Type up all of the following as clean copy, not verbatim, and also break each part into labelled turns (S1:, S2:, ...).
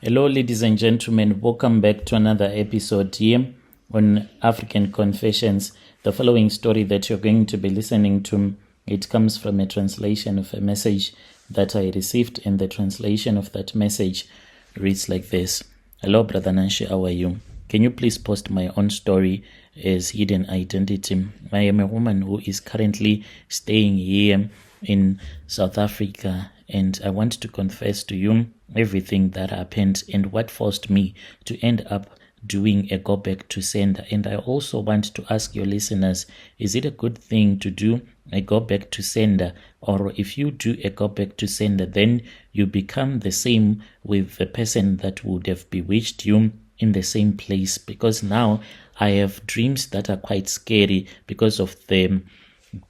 S1: Hello, ladies and gentlemen. Welcome back to another episode here on African Confessions. The following story that you're going to be listening to, it comes from a translation of a message that I received, and the translation of that message reads like this. Hello, Brother Nanshi, how are you? Can you please post my own story as hidden identity? I am a woman who is currently staying here in South Africa, and I want to confess to you everything that happened and what forced me to end up doing a go back to sender. And I also want to ask your listeners, is it a good thing to do a go back to sender? Or if you do a go back to sender, then you become the same with the person that would have bewitched you in the same place? Because now I have dreams that are quite scary because of the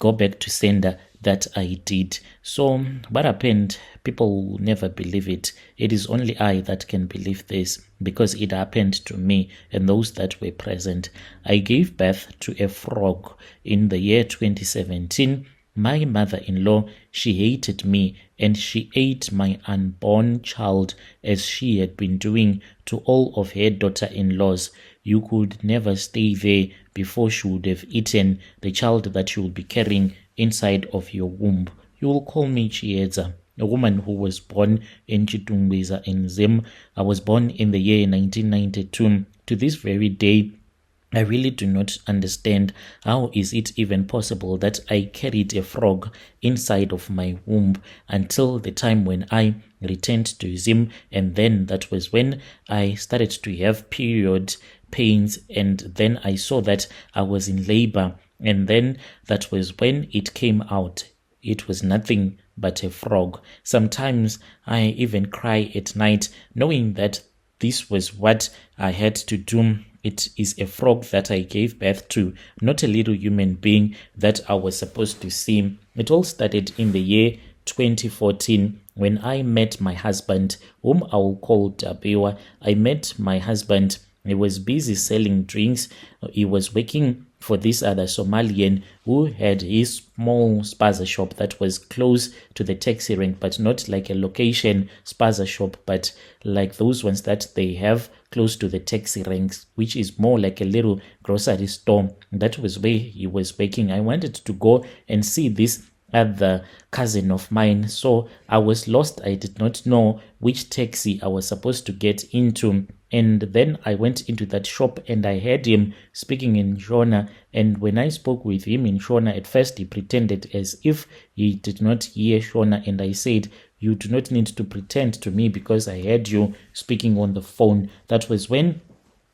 S1: go back to sender that I did. So what happened, people will never believe it. It is only I that can believe this because it happened to me and those that were present. I gave birth to a frog in the year 2017. My mother-in-law, she hated me and she ate my unborn child as she had been doing to all of her daughter-in-laws. You could never stay there before she would have eaten the child that you will be carrying inside of your womb. You will call me Chiedza, a woman who was born in Chitungwiza in Zim. I was born in the year 1992. To this very day, I really do not understand how is it even possible that I carried a frog inside of my womb until the time when I returned to Zim, and then that was when I started to have period pains, and then I saw that I was in labor, and then that was when it came out. It was nothing but a frog. Sometimes I even cry at night knowing that this was what I had to do. It is a frog that I gave birth to, not a little human being that I was supposed to see. It all started in the year 2014 when I met my husband, whom I will call Tapiwa. I met my husband. He was busy selling drinks. He was working for this other Somalian who had his small spaza shop that was close to the taxi rank, but not like a location spaza shop, but like those ones that they have close to the taxi ranks, which is more like a little grocery store. That was where he was working. I wanted to go and see this other cousin of mine, so I was lost. I did not know which taxi I was supposed to get into. And then I went into that shop and I heard him speaking in Shona. And when I spoke with him in Shona, at first he pretended as if he did not hear Shona. And I said, you do not need to pretend to me because I heard you speaking on the phone. That was when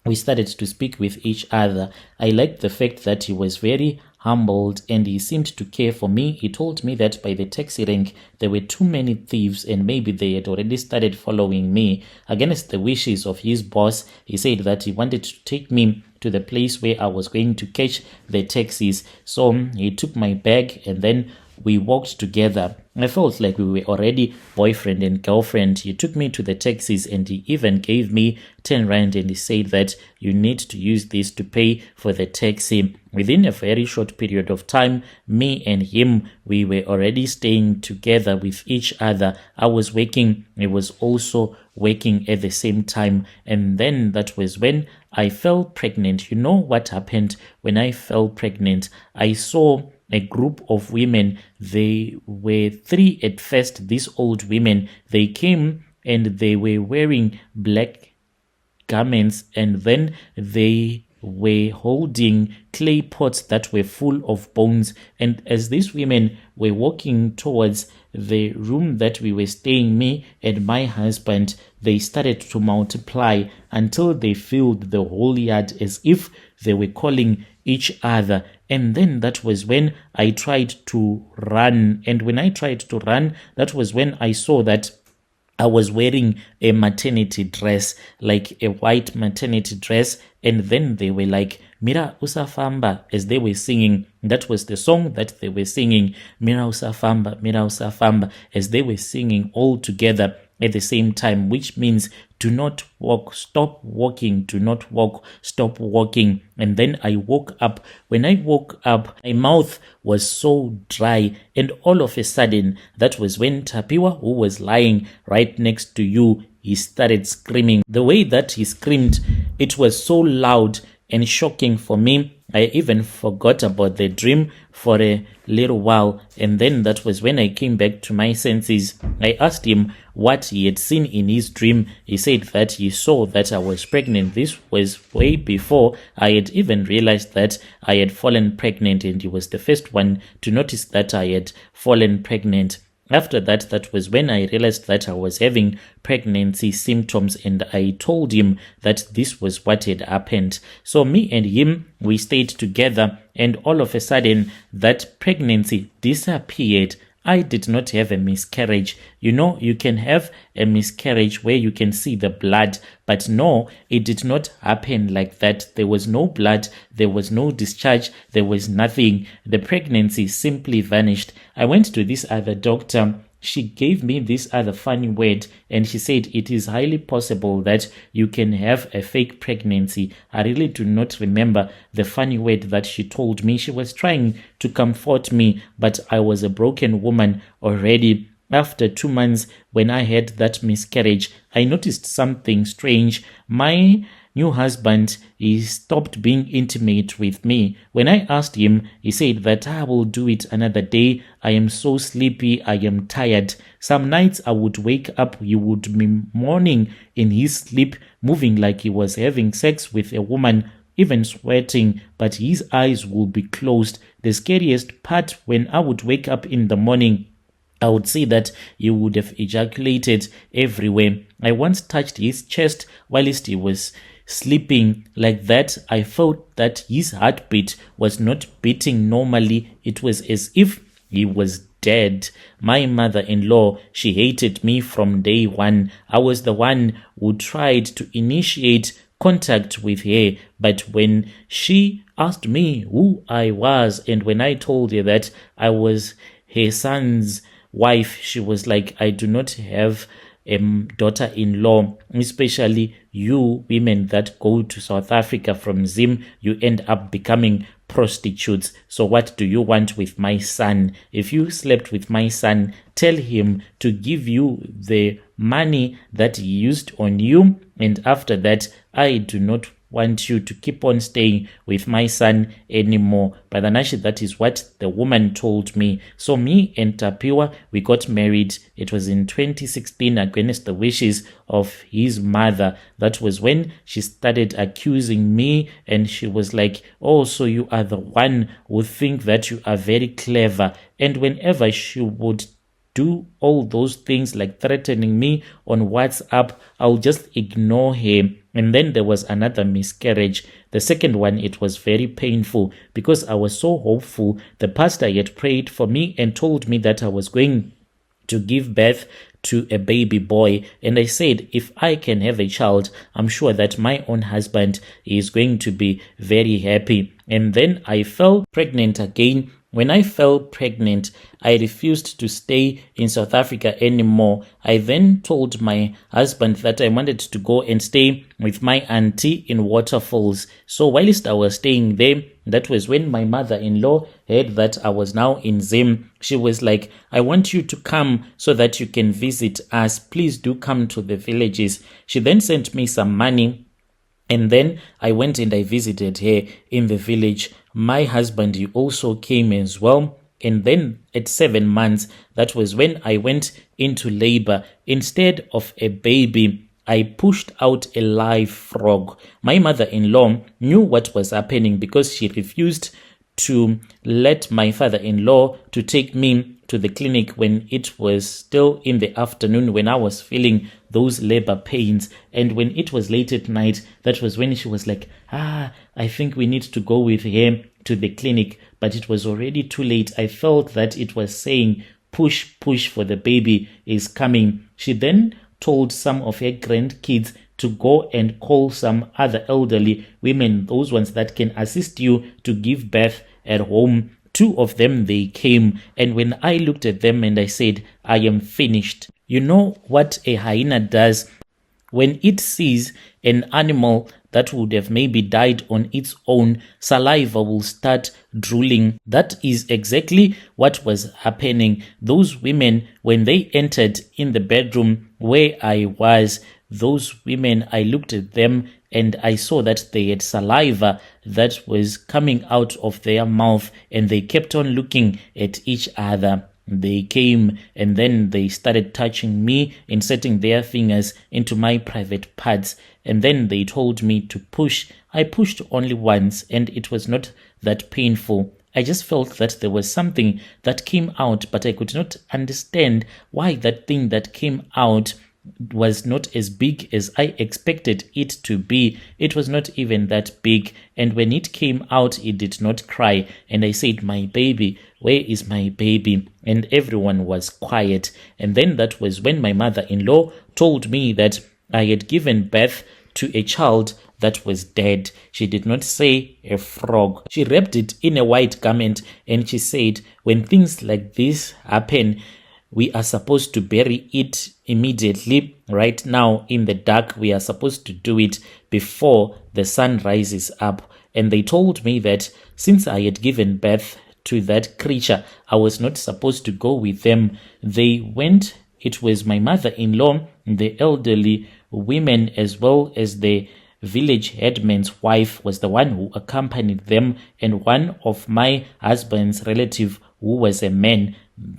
S1: we started to speak with each other. I liked the fact that he was very humbled and he seemed to care for me. He told me that by the taxi rank there were too many thieves and maybe they had already started following me. Against the wishes of his boss, he said that he wanted to take me to the place where I was going to catch the taxis. So he took my bag and then we walked together. I felt like we were already boyfriend and girlfriend. He took me to the taxis and he even gave me 10 rand and he said that you need to use this to pay for the taxi. Within a very short period of time, me and him, we were already staying together with each other. I was working, he was also working at the same time. And then that was when I fell pregnant. You know what happened when I fell pregnant? I saw a group of women. They were 3 at first, these old women. They came and they were wearing black garments, and then they were holding clay pots that were full of bones. And as these women were walking towards the room that we were staying, me and my husband, they started to multiply until they filled the whole yard as if they were calling each other. And then that was when I tried to run. And when I tried to run, that was when I saw that I was wearing a maternity dress, like a white maternity dress. And then they were like, Mira usafamba, as they were singing. That was the song that they were singing, Mira usafamba, as they were singing all together at the same time, which means do not walk, stop walking, do not walk, stop walking. And then I woke up. When I woke up, my mouth was so dry, and all of a sudden, that was when Tapiwa, who was lying right next to you, he started screaming. The way that he screamed, it was so loud and shocking for me. I even forgot about the dream for a little while, and then that was when I came back to my senses. I asked him what he had seen in his dream. He said that he saw that I was pregnant. This was way before I had even realized that I had fallen pregnant, and he was the first one to notice that I had fallen pregnant. After that, that was when I realized that I was having pregnancy symptoms, and I told him that this was what had happened. So me and him, we stayed together, and all of a sudden that pregnancy disappeared. I did not have a miscarriage. You know, you can have a miscarriage where you can see the blood, but no, it did not happen like that. There was no blood, there was no discharge, there was nothing. The pregnancy simply vanished. I went to this other doctor. She gave me this other funny word, and she said it is highly possible that you can have a fake pregnancy. I really do not remember the funny word that she told me. She was trying to comfort me, but I was a broken woman already. After 2 months, when I had that miscarriage, I noticed something strange. My new husband, he stopped being intimate with me. When I asked him, he said that I will do it another day. I am so sleepy, I am tired. Some nights I would wake up, he would be moaning in his sleep, moving like he was having sex with a woman, even sweating, but his eyes would be closed. The scariest part, when I would wake up in the morning, I would see that he would have ejaculated everywhere. I once touched his chest whilst he was sleeping like that. I felt that his heartbeat was not beating normally. It was as if he was dead. My mother-in-law, she hated me from day one. I was the one who tried to initiate contact with her, but when she asked me who I was, and when I told her that I was her son's wife, she was like, I do not have a daughter-in-law, especially you women that go to South Africa from Zim, you end up becoming prostitutes. So what do you want with my son? If you slept with my son, tell him to give you the money that he used on you, and after that, I do not want you to keep on staying with my son anymore. But Nashi, that is what the woman told me. So me and Tapiwa, we got married. It was in 2016 against the wishes of his mother. That was when she started accusing me, and she was like, oh, so you are the one who think that you are very clever. And whenever she would do all those things like threatening me on WhatsApp, I'll just ignore her. And then there was another miscarriage. The second one, it was very painful because I was so hopeful. The pastor had prayed for me and told me that I was going to give birth to a baby boy. And I said, if I can have a child, I'm sure that my own husband is going to be very happy. And then I fell pregnant again. When I fell pregnant, I refused to stay in South Africa anymore. I then told my husband that I wanted to go and stay with my auntie in Waterfalls. So whilst I was staying there, that was when my mother-in-law heard that I was now in Zim. She was like, I want you to come so that you can visit us. Please do come to the villages. She then sent me some money, and then I went and I visited her in the village. My husband, he also came as well. And then at 7 months, that was when I went into labor. Instead of a baby, I pushed out a live frog. My mother-in-law knew what was happening because she refused to let my father-in-law to take me to the clinic when it was still in the afternoon, when I was feeling those labor pains. And when it was late at night, that was when she was like, I think we need to go with him to the clinic. But it was already too late. I felt that it was saying, push, push, for the baby is coming. She then told some of her grandkids to go and call some other elderly women, those ones that can assist you to give birth at home. 2 of them, they came, and when I looked at them and I said, I am finished. You know what a hyena does? When it sees an animal that would have maybe died on its own, saliva will start drooling. That is exactly what was happening. Those women, when they entered in the bedroom where I was, those women, I looked at them and I saw that they had saliva that was coming out of their mouth, and they kept on looking at each other. They came and then they started touching me, inserting their fingers into my private parts, and then they told me to push. I pushed only once and it was not that painful. I just felt that there was something that came out, but I could not understand why that thing that came out was not as big as I expected it to be. It was not even that big, and when it came out, it did not cry. And I said, "My baby, where is my baby?" And everyone was quiet. And then that was when my mother-in-law told me that I had given birth to a child that was dead. She did not say a frog. She wrapped it in a white garment, and she said, when things like this happen, we are supposed to bury it immediately. Right now in the dark, we are supposed to do it before the sun rises up. And they told me that since I had given birth to that creature, I was not supposed to go with them. They went. It was my mother-in-law, the elderly women, as well as the village headman's wife was the one who accompanied them, and one of my husband's relative who was a man.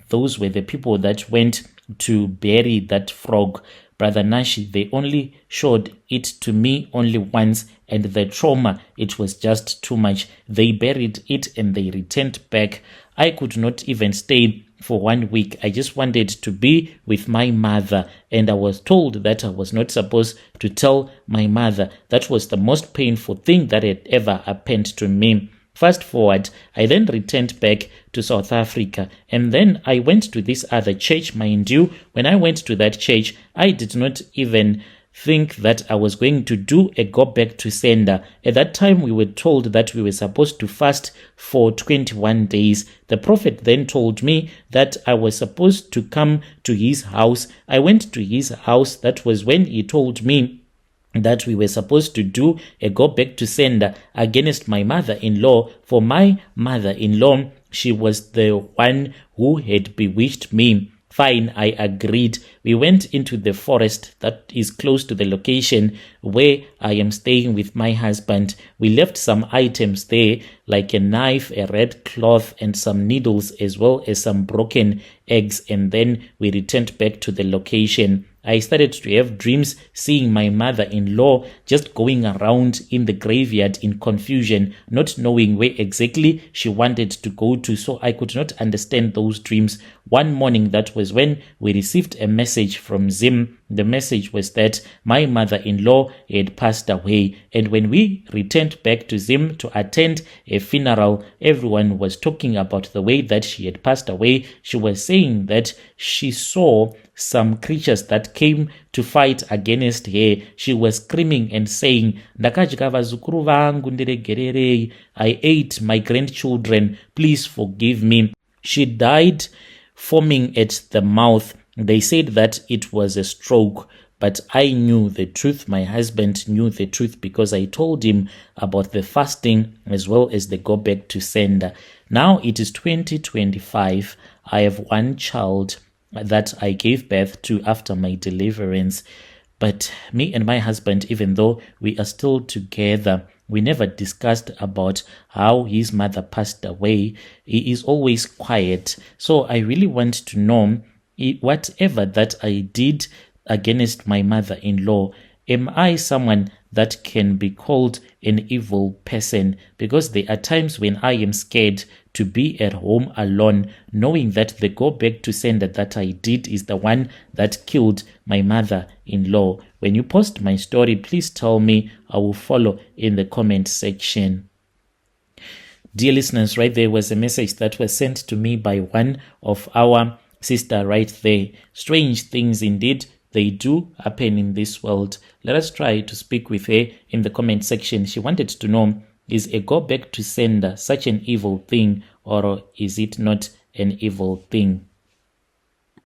S1: Those were the people that went to bury that frog. Brother Nashi, they only showed it to me only once, and the trauma, it was just too much. They buried it and they returned back. I could not even stay for 1 week. I just wanted to be with my mother, and I was told that I was not supposed to tell my mother. That was the most painful thing that had ever happened to me. Fast forward, I then returned back to South Africa, and then I went to this other church. Mind you, when I went to that church, I did not even think that I was going to do a go back to sender. At that time, we were told that we were supposed to fast for 21 days. The prophet then told me that I was supposed to come to his house. I went to his house. That was when he told me that we were supposed to do a go back to sender against my mother-in-law. For my mother-in-law, she was the one who had bewitched me. Fine, I agreed. We went into the forest that is close to the location where I am staying with my husband. We left some items there, like a knife, a red cloth, and some needles, as well as some broken eggs, and then we returned back to the location. I started to have dreams seeing my mother-in-law just going around in the graveyard in confusion, not knowing where exactly she wanted to go to, so I could not understand those dreams. One morning, that was when we received a message from Zim. The message was that my mother-in-law had passed away, and when we returned back to Zim to attend a funeral, everyone was talking about the way that she had passed away. She was saying that she saw some creatures that came to fight against her. She was screaming and saying, "Ndakadya vazukuru vangu ndiregererei. I ate my grandchildren. Please forgive me." She died foaming at the mouth. They said that it was a stroke, but I knew the truth. My husband knew the truth because I told him about the fasting as well as the go back to sender. Now it is 2025. I have one child that I gave birth to after my deliverance. But me and my husband, even though we are still together, we never discussed about how his mother passed away. He is always quiet. So I really want to know, whatever that I did against my mother-in-law, am I someone that can be called an evil person? Because there are times when I am scared to be at home alone, knowing that the go back to sender that I did is the one that killed my mother-in-law. When you post my story, please tell me. I will follow in the comment section. Dear listeners, right there was a message that was sent to me by one of our sister right there. Strange things indeed, they do happen in this world. Let us try to speak with her in the comment section. She wanted to know, is a go back to sender such an evil thing, or is it not an evil thing?